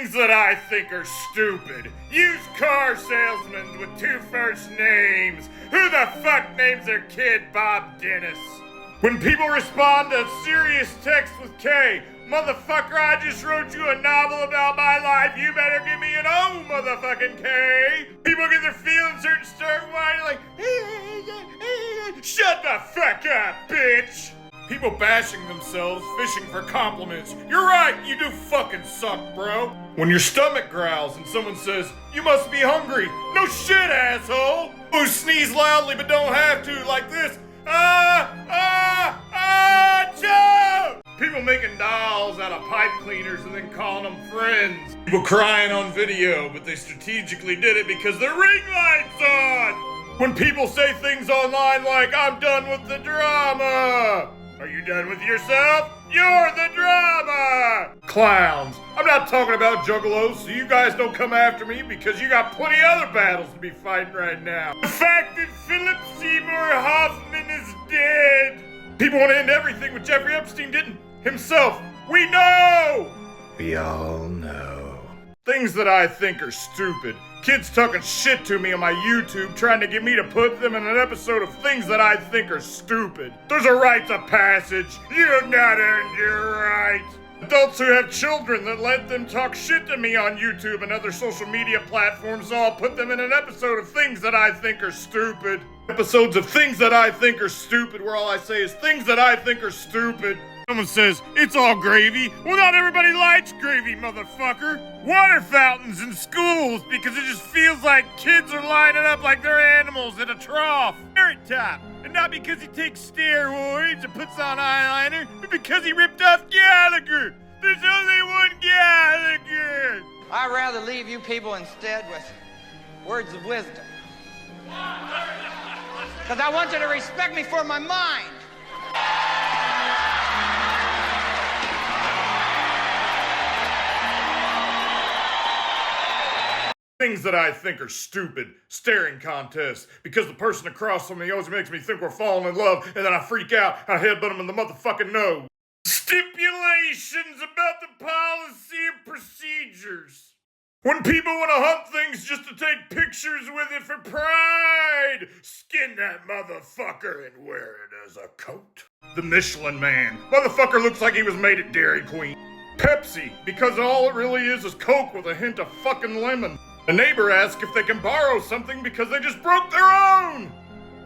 Things that I think are stupid. Used car salesmen with two first names. Who the fuck names their kid Bob Dennis? When people respond to serious text with K, motherfucker, I just wrote you a novel about my life. You better give me an O, motherfucking K. People get their feelings hurt and start whining like, shut the fuck up, bitch. People bashing themselves, fishing for compliments. You're right, you do fucking suck, bro. When your stomach growls and someone says, you must be hungry. No shit, asshole. Who sneeze loudly but don't have to, like this. Joe! People making dolls out of pipe cleaners and then calling them friends. People crying on video, but they strategically did it because their ring light's on. When people say things online like, I'm done with the drama. Are you done with yourself? You're the drama! Clowns. I'm not talking about juggalos, so you guys don't come after me because you got plenty other battles to be fighting right now. The fact that Philip Seymour Hoffman is dead. People want to end everything, but Jeffrey Epstein didn't. Himself. We know! We all know. Things that I think are stupid. Kids talking shit to me on my YouTube trying to get me to put them in an episode of things that I think are stupid. There's a rite of passage. You've not earned your right. Adults who have children that let them talk shit to me on YouTube and other social media platforms, so I'll put them in an episode of things that I think are stupid. Episodes of things that I think are stupid where all I say is things that I think are stupid. Someone says, it's all gravy. Well, not everybody likes gravy, motherfucker. Water fountains in schools because it just feels like kids are lining up like they're animals in a trough. Carrot Top. And not because he takes steroids or puts on eyeliner, but because he ripped off Gallagher. There's only one Gallagher. I'd rather leave you people instead with words of wisdom. Because I want you to respect me for my mind. Things that I think are stupid. Staring contests. Because the person across from me always makes me think we're falling in love, and then I freak out, I headbutt him in the motherfucking nose. Stipulations about the policy and procedures. When people want to hunt things just to take pictures with it for pride, skin that motherfucker and wear it as a coat. The Michelin Man. Motherfucker looks like he was made at Dairy Queen. Pepsi, because all it really is Coke with a hint of fucking lemon. A neighbor asks if they can borrow something because they just broke their own.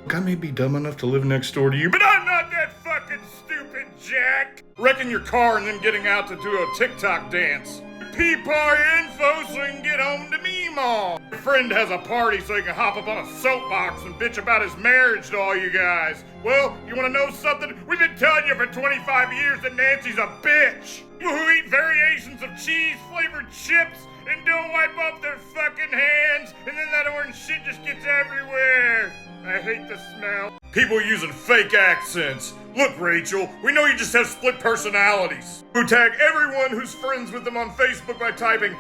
Look, I may be dumb enough to live next door to you, but I'm not that fucking stupid, Jack. Wrecking your car and then getting out to do a TikTok dance. P-par info so you can get home to Meemaw. Your friend has a party so he can hop up on a soapbox and bitch about his marriage to all you guys. Well, you want to know something? We've been telling you for 25 years that Nancy's a bitch. People who eat variations of cheese-flavored chips and don't wipe off their fucking hands, and then that orange shit just gets everywhere. I hate the smell. People using fake accents. Look, Rachel, we know you just have split personalities. Who tag everyone who's friends with them on Facebook by typing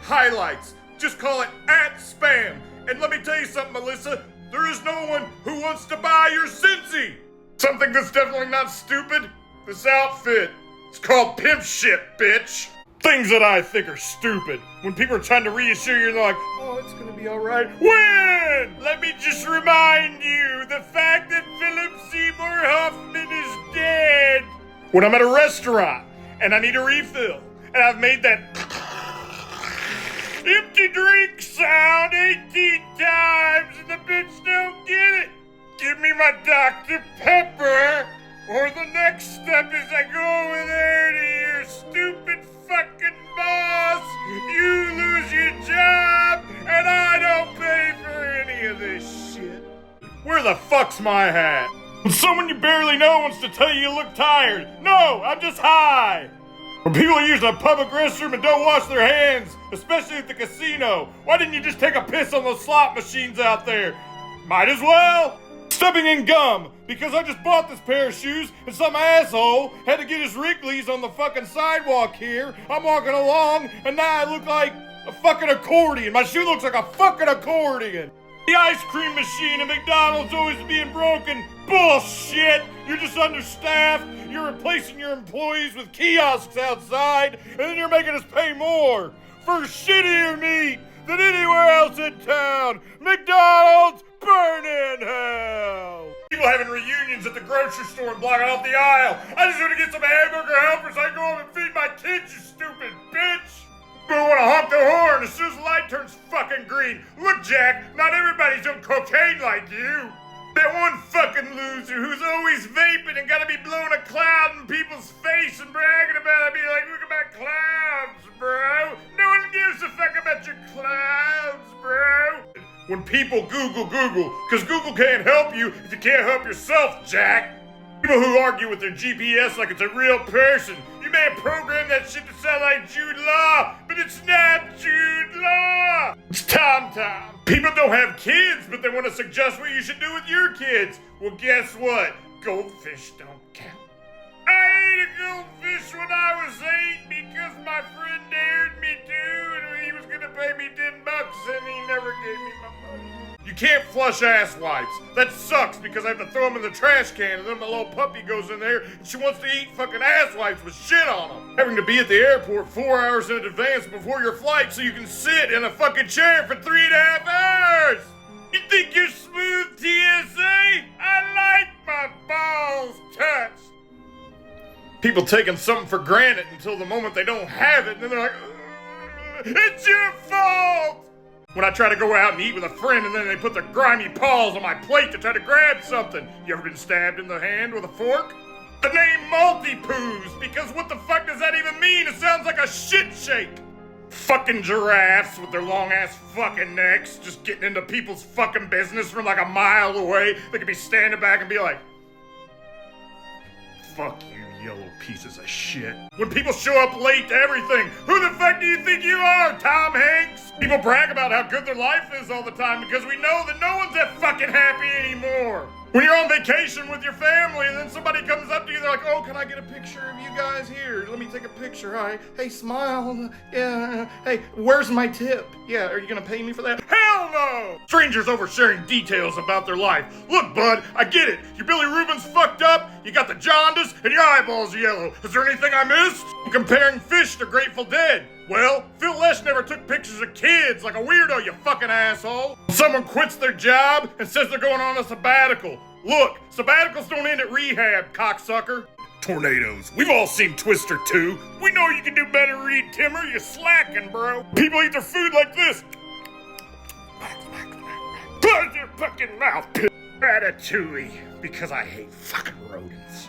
@highlights. Just call it @spam. And let me tell you something, Melissa, there is no one who wants to buy your Cincy. Something that's definitely not stupid, this outfit. It's called pimp shit, bitch. Things that I think are stupid. When people are trying to reassure you, they're like, oh, it's gonna be alright. When? Let me just remind you, the fact that Philip Seymour Hoffman is dead. When I'm at a restaurant, and I need a refill, and I've made that empty drink sound 18 times, and the bitch don't get it. Give me my Dr. Pepper, or the next step is I go over there to your stupid fucking boss, you lose your job, and I don't pay for any of this shit. Where the fuck's my hat? When someone you barely know wants to tell you look tired. No, I'm just high. When people are using a public restroom and don't wash their hands, especially at the casino, why didn't you just take a piss on those slot machines out there? Might as well. Stubbing in gum, because I just bought this pair of shoes and some asshole had to get his Wrigley's on the fucking sidewalk here. I'm walking along and now I look like a fucking accordion. My shoe looks like a fucking accordion. The ice cream machine at McDonald's always being broken. Bullshit! You're just understaffed. You're replacing your employees with kiosks outside, and then you're making us pay more for shittier meat than anywhere else in town. McDonald's, burn in hell! People having reunions at the grocery store and blocking off the aisle. I just want to get some hamburger helpers so I can go home and feed my kids, you stupid bitch! People want to honk the horn as soon as the light turns fucking green. Look, Jack, not everybody's on cocaine like you. That one fucking loser who's always vaping and gotta be blowing a cloud in people's face and bragging about it. Be like, look at my clouds, bro. No one gives a fuck about your clouds, bro. When people Google, because Google can't help you if you can't help yourself, Jack. People who argue with their GPS like it's a real person. You may have programmed that shit to sound like Jude Law, but it's not Jude Law. It's Tom. People don't have kids, but they want to suggest what you should do with your kids. Well, guess what? Goldfish don't count. I ate a goldfish when I was 8 because my friend dared me to, and he was gonna pay me $10 and he never gave me my money. You can't flush ass wipes. That sucks because I have to throw them in the trash can and then my little puppy goes in there and she wants to eat fucking ass wipes with shit on them. Having to be at the airport 4 hours in advance before your flight so you can sit in a fucking chair for 3.5 hours. You think you're smooth, TSA? I like my balls touched. People taking something for granted until the moment they don't have it and then they're like, it's your fault. When I try to go out and eat with a friend and then they put their grimy paws on my plate to try to grab something. You ever been stabbed in the hand with a fork? The name Multi-Poos, because what the fuck does that even mean? It sounds like a shit shake. Fucking giraffes with their long ass fucking necks just getting into people's fucking business from like a mile away. They could be standing back and be like, fuck you, yellow pieces of shit. When people show up late to everything, who the fuck do you think you are, Tom Hanks? People brag about how good their life is all the time because we know that no one's that fucking happy anymore. When you're on vacation with your family and then somebody comes up to you, they're like, oh, can I get a picture of you guys here? Let me take a picture. Hi. Hey, smile. Yeah. Hey, where's my tip? Yeah, are you gonna pay me for that? Hell no! Strangers oversharing details about their life. Look, bud, I get it. Your Billy Rubin's fucked up, you got the jaundice, and your eyeballs yellow. Is there anything I missed? I'm comparing fish to Grateful Dead. Well, Phil Lesh never took pictures of kids like a weirdo, you fucking asshole. Someone quits their job and says they're going on a sabbatical. Look, sabbaticals don't end at rehab, cocksucker. Tornadoes. We've all seen Twister 2. We know you can do better, Reed Timmer. You're slacking, bro. People eat their food like this. Close your fucking mouth, Ratatouille. Because I hate fucking rodents.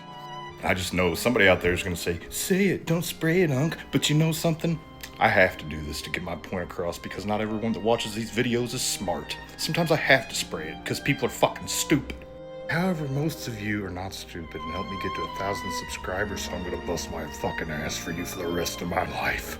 I just know somebody out there is going to say it, don't spray it, Unc. But you know something? I have to do this to get my point across because not everyone that watches these videos is smart. Sometimes I have to spray it because people are fucking stupid. However, most of you are not stupid and help me get to 1,000 subscribers, so I'm gonna bust my fucking ass for you for the rest of my life.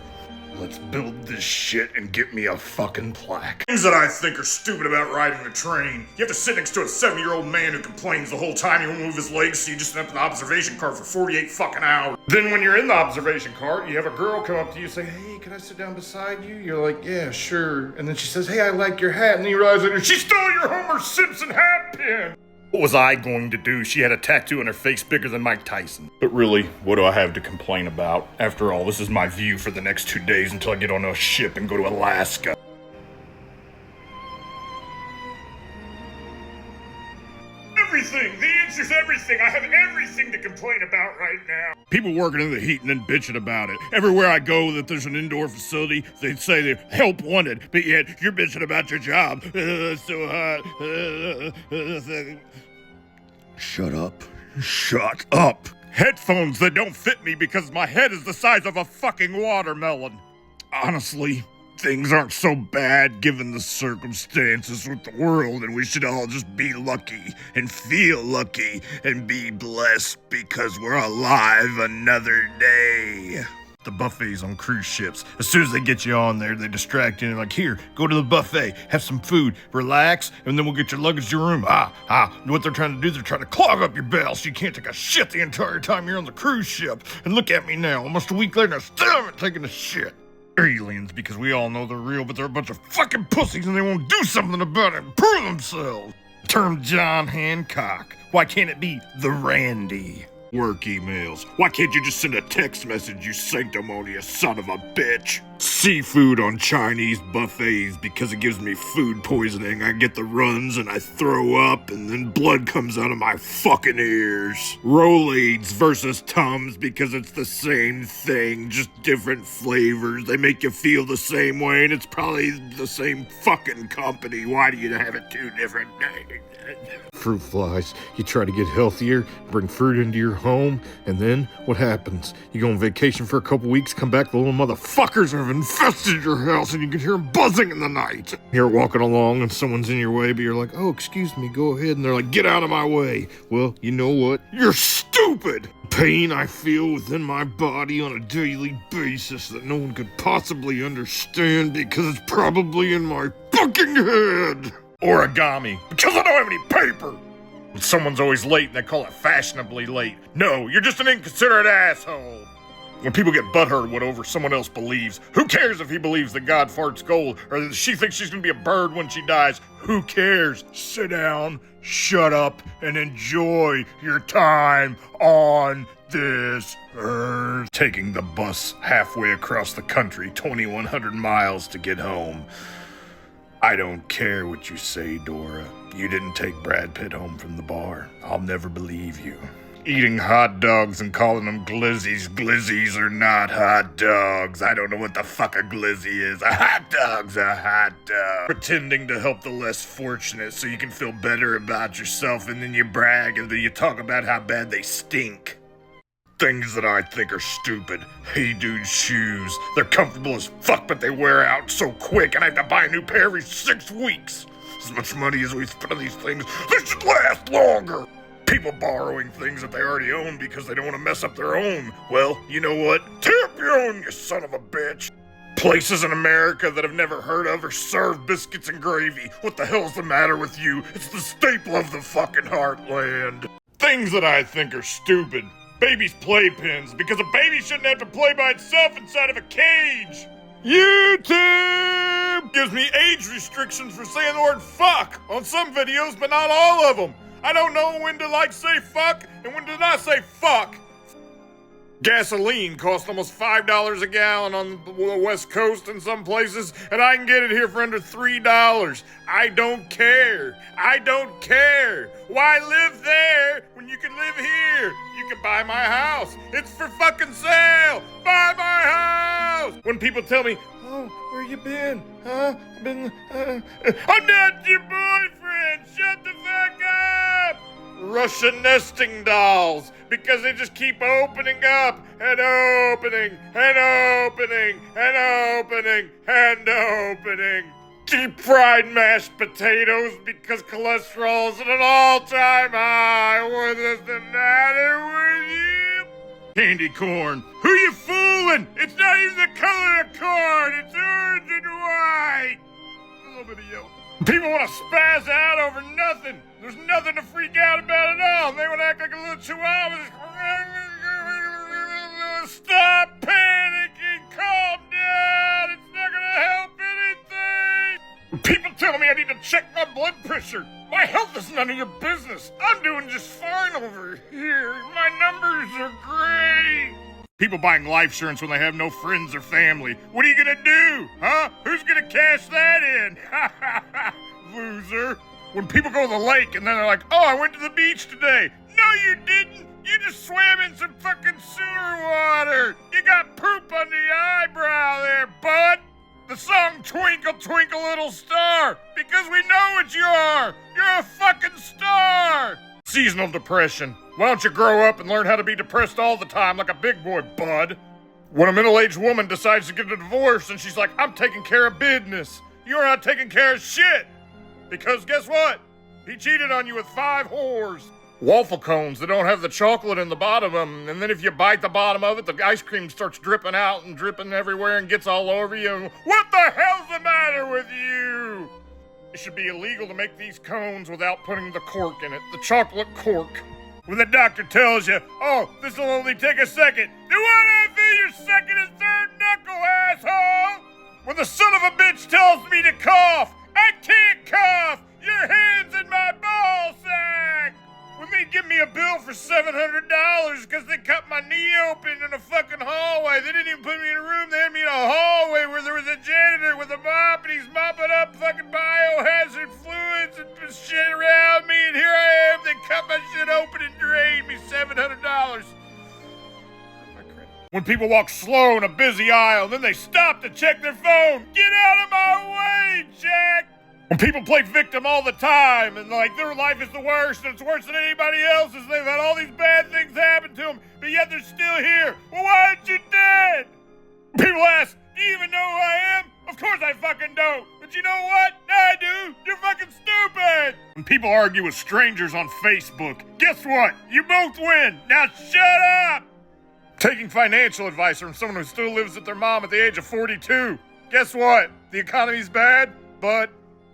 Let's build this shit and get me a fucking plaque. Things that I think are stupid about riding a train. You have to sit next to a 70-year-old man who complains the whole time he won't move his legs, so you just sit up in the observation cart for 48 fucking hours. Then when you're in the observation cart, you have a girl come up to you and say, hey, can I sit down beside you? You're like, yeah, sure. And then she says, hey, I like your hat. And then you realize that she stole your Homer Simpson hat pin. What was I going to do? She had a tattoo on her face bigger than Mike Tyson. But really, what do I have to complain about? After all, this is my view for the next 2 days until I get on a ship and go to Alaska. Everything! The answer's everything! I have everything to complain about right now! People working in the heat and then bitching about it. Everywhere I go that there's an indoor facility, they say they're help wanted, but yet you're bitching about your job. So hot. Shut up. Shut up! Headphones that don't fit me because my head is the size of a fucking watermelon. Honestly, things aren't so bad given the circumstances with the world, and we should all just be lucky and feel lucky and be blessed because we're alive another day. The buffets on cruise ships, as soon as they get you on there, they distract you and they're like, here, go to the buffet, have some food, relax, and then we'll get your luggage to your room. What they're trying to do, they're trying to clog up your bowels so you can't take a shit the entire time you're on the cruise ship. And look at me now, almost a week later, and I still haven't taken a shit. Aliens, because we all know they're real, but they're a bunch of fucking pussies and they won't do something about it and prove themselves. Term John Hancock. Why can't it be the Randy? Work emails. Why can't you just send a text message, you sanctimonious son of a bitch? Seafood on Chinese buffets because it gives me food poisoning. I get the runs and I throw up and then blood comes out of my fucking ears. Rolaids versus Tums because it's the same thing, just different flavors. They make you feel the same way and it's probably the same fucking company. Why do you have it two different names? Fruit flies. You try to get healthier, bring fruit into your home, and then what happens? You go on vacation for a couple weeks, come back, the little motherfuckers have infested your house and you can hear them buzzing in the night. You're walking along and someone's in your way, but you're like, oh, excuse me, go ahead. And they're like, get out of my way. Well, you know what? You're stupid. Pain I feel within my body on a daily basis that no one could possibly understand because it's probably in my fucking head. Origami, because I don't have any paper. Someone's always late and they call it fashionably late. No, you're just an inconsiderate asshole. When people get butthurt whatever someone else believes, who cares if he believes that God farts gold or that she thinks she's gonna be a bird when she dies? Who cares? Sit down, shut up, and enjoy your time on this earth. Taking the bus halfway across the country, 2,100 miles to get home. I don't care what you say, Dora. You didn't take Brad Pitt home from the bar. I'll never believe you. Eating hot dogs and calling them glizzies. Glizzies are not hot dogs. I don't know what the fuck a glizzy is. A hot dog's a hot dog. Pretending to help the less fortunate so you can feel better about yourself and then you brag and then you talk about how bad they stink. Things that I think are stupid. Hey dude shoes. They're comfortable as fuck, but they wear out so quick and I have to buy a new pair every 6 weeks. As much money as we spend on these things, they should last longer. People borrowing things that they already own because they don't want to mess up their own. Well, you know what? Tear up your own, you son of a bitch. Places in America that I've never heard of are serve biscuits and gravy. What the hell's the matter with you? It's the staple of the fucking heartland. Things that I think are stupid. Baby's playpens, because a baby shouldn't have to play by itself inside of a cage. YouTube gives me age restrictions for saying the word fuck on some videos, but not all of them. I don't know when to say fuck and when to not say fuck. Gasoline costs almost $5 a gallon on the West Coast in some places, and I can get it here for under $3. I don't care. I don't care. Why live there when you can live here? You can buy my house. It's for fucking sale. Buy my house. When people tell me, oh, where you been? Huh? I'm not your boyfriend. Shut the fuck up. Russian nesting dolls, because they just keep opening up and opening and opening and opening and opening. Deep fried mashed potatoes, because cholesterol is at an all-time high. What is the matter with you? Candy corn. Who you fooling? It's not even the color of corn. It's orange and white. A little bit of yellow. People want to spaz out over nothing. There's nothing to freak out about at all. They want to act like a little chihuahua. Stop panicking. Calm down. It's not going to help anything. People telling me I need to check my blood pressure. My health is none of your business. I'm doing just fine over here. My numbers are great. People buying life insurance when they have no friends or family. What are you gonna do? Huh? Who's gonna cash that in? Loser. When people go to the lake and then they're like, oh, I went to the beach today. No, you didn't. You just swam in some fucking sewer water. You got poop on the eyebrow there, bud. The song Twinkle, Twinkle, Little Star. Because we know what you are. You're a fucking star. Seasonal depression. Why don't you grow up and learn how to be depressed all the time like a big boy, bud? When a middle-aged woman decides to get a divorce and she's like, I'm taking care of business. You're not taking care of shit. Because guess what? He cheated on you with 5 whores. Waffle cones that don't have the chocolate in the bottom of them. And then if you bite the bottom of it, the ice cream starts dripping out and dripping everywhere and gets all over you. What the hell's the matter with you? It should be illegal to make these cones without putting the cork in it. The chocolate cork. When the doctor tells you, oh, this will only take a second, then why not fill your second and third knuckle, asshole! When the son of a bitch tells me to cough, I can't cough! Your hand's in my ball sack! When they give me a bill for $700 because they cut my knee open in a fucking hallway, they didn't even put me in a room, they had me in a hallway where there was a janitor with a mop and he's mopping up fucking biohazard fluids and shit around me, and here I am, they cut my shit open and drained me $700. When people walk slow in a busy aisle, then they stop to check their phone. Get out of my way, Jack! When people play victim all the time and like their life is the worst and it's worse than anybody else's, they've had all these bad things happen to them, but yet they're still here. Well, why aren't you dead? People ask, do you even know who I am? Of course I fucking don't. But you know what? I do. You're fucking stupid. When people argue with strangers on Facebook, guess what? You both win. Now shut up. Taking financial advice from someone who still lives with their mom at the age of 42. Guess what? The economy's bad, but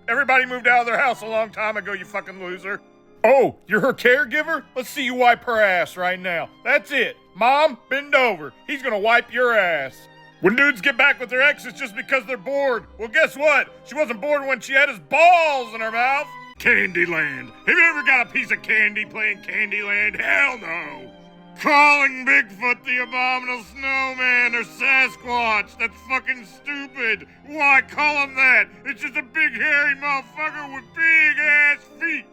everybody moved out of their house a long time ago, you fucking loser. Oh, you're her caregiver? Let's see you wipe her ass right now. That's it. Mom, bend over. He's gonna wipe your ass. When dudes get back with their exes just because they're bored, well, guess what? She wasn't bored when she had his balls in her mouth. Candyland. Have you ever got a piece of candy playing Candyland? Hell no. Calling Bigfoot the abominable snowman or Sasquatch. That's fucking stupid. Why call him that? It's just a big hairy motherfucker with big ass feet.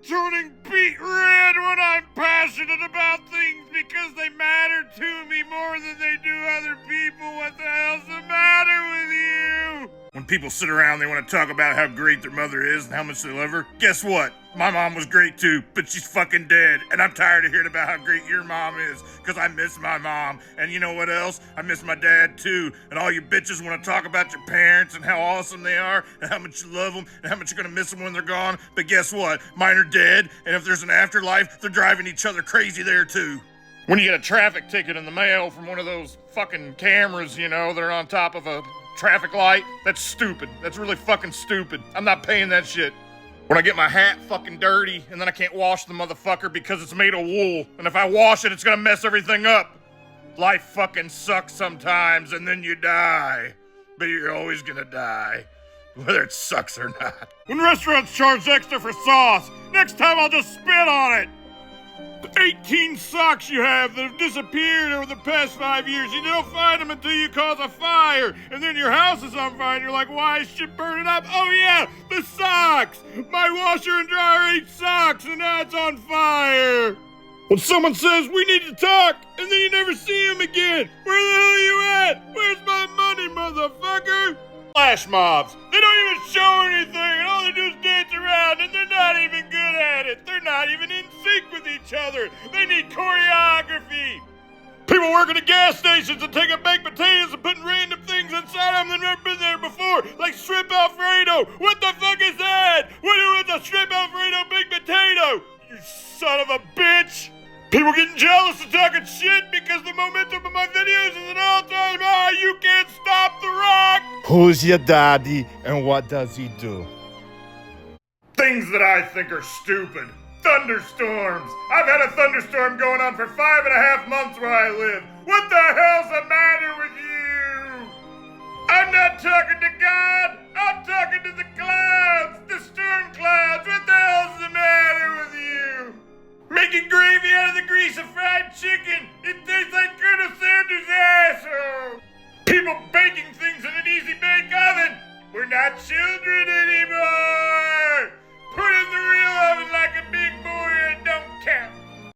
Turning beet red when I'm passionate about things because they matter to me more than they do other people. What the hell's the matter with you? When people sit around, they want to talk about how great their mother is and how much they love her. Guess what? My mom was great too, but she's fucking dead. And I'm tired of hearing about how great your mom is, because I miss my mom. And you know what else? I miss my dad too. And all you bitches want to talk about your parents and how awesome they are and how much you love them and how much you're going to miss them when they're gone. But guess what? Mine are dead. And if there's an afterlife, they're driving each other crazy there too. When you get a traffic ticket in the mail from one of those fucking cameras, you know, that are on top of a traffic light, that's stupid. That's really fucking stupid. I'm not paying that shit. When I get my hat fucking dirty and then I can't wash the motherfucker because it's made of wool, and if I wash it, it's gonna mess everything up. Life fucking sucks sometimes and then you die. But you're always gonna die, whether it sucks or not. When restaurants charge extra for sauce, next time I'll just spit on it. The 18 socks you have that have disappeared over the past 5 years, you don't find them until you cause a fire, and then your house is on fire, and you're like, why is shit burning up? Oh yeah, the socks! My washer and dryer ate socks, and now it's on fire! When someone says, we need to talk, and then you never see him again, where the hell are you at? Where's my money, motherfucker? Flash mobs. They don't even show anything, and all they do is dance around, and they're not even good at it. They're not even in sync with each other. They need choreography. People working at gas stations and taking baked potatoes and putting random things inside them that never been there before, like shrimp Alfredo. What the fuck is that? What is a shrimp Alfredo baked potato? You son of a bitch. People getting jealous and talking shit because the momentum of my videos is an all-time high. You can't stop The Rock. Who's your daddy and what does he do? Things that I think are stupid. Thunderstorms. I've had a thunderstorm going on for 5.5 months where I live. What the hell's the matter with you? I'm not talking to God. I'm talking to the clouds. The storm clouds. What the hell's the matter with you? Making gravy out of the grease of fried chicken. It tastes like Colonel Sanders' asshole. People baking things in an easy bake oven. We're not children anymore.